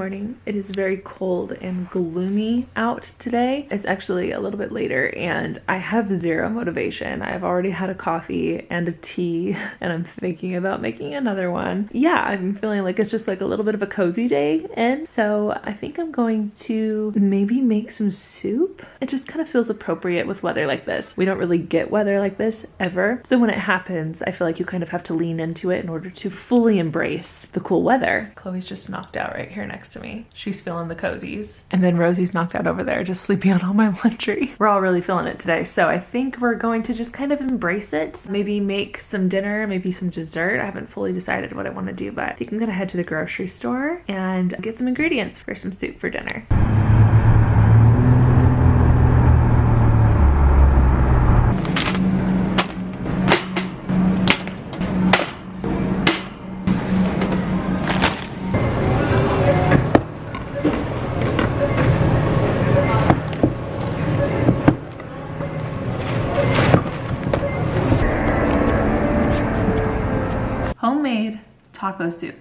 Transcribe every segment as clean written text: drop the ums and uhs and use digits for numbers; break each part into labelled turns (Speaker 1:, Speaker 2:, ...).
Speaker 1: morning. It is very cold and gloomy out today. It's actually a little bit later and I have zero motivation. I've already had a coffee and a tea and I'm thinking about making another one. Yeah, I'm feeling like it's just like a little bit of a cozy day, and so I think I'm going to maybe make some soup. It just kind of feels appropriate with weather like this. We don't really get weather like this ever. So when it happens, I feel like you kind of have to lean into it in order to fully embrace the cool weather. Chloe's just knocked out right here next to me. She's feeling the cozies. And then Rosie's knocked out over there, just sleeping on all my laundry. We're all really feeling it today. So I think we're going to just kind of embrace it. Maybe make some dinner, maybe some dessert. I haven't fully decided what I want to do, but I think I'm gonna head to the grocery store and get some ingredients for some soup for dinner. Homemade taco soup.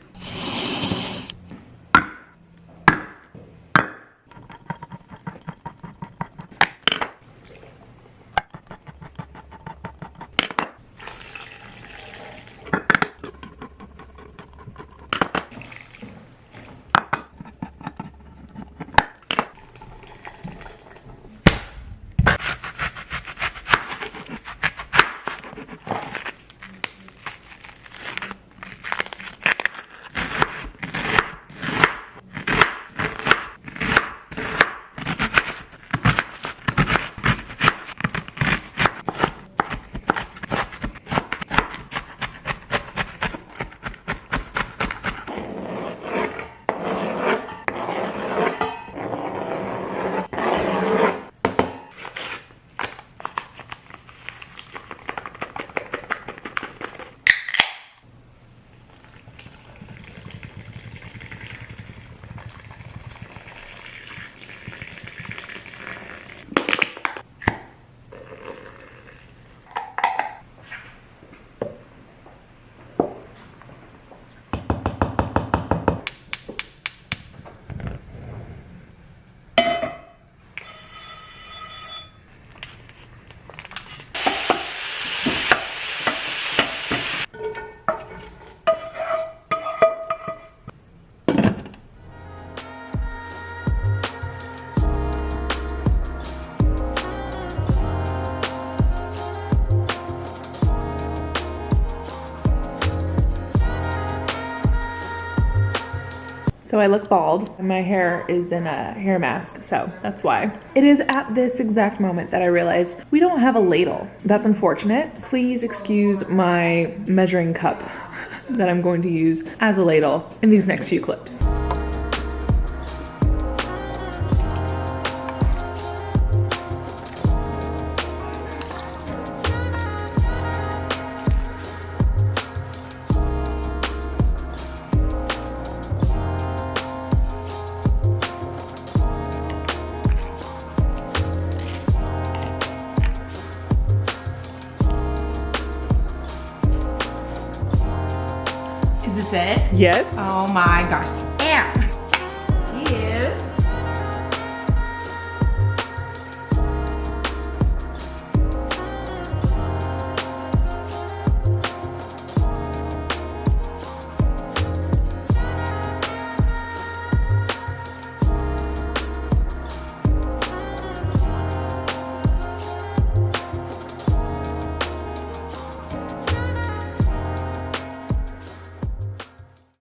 Speaker 1: So I look bald and my hair is in a hair mask, so that's why. It is at this exact moment that I realized we don't have a ladle. That's unfortunate. Please excuse my measuring cup that I'm going to use as a ladle in these next few clips.
Speaker 2: Is this it?
Speaker 1: Yes.
Speaker 2: Oh my gosh.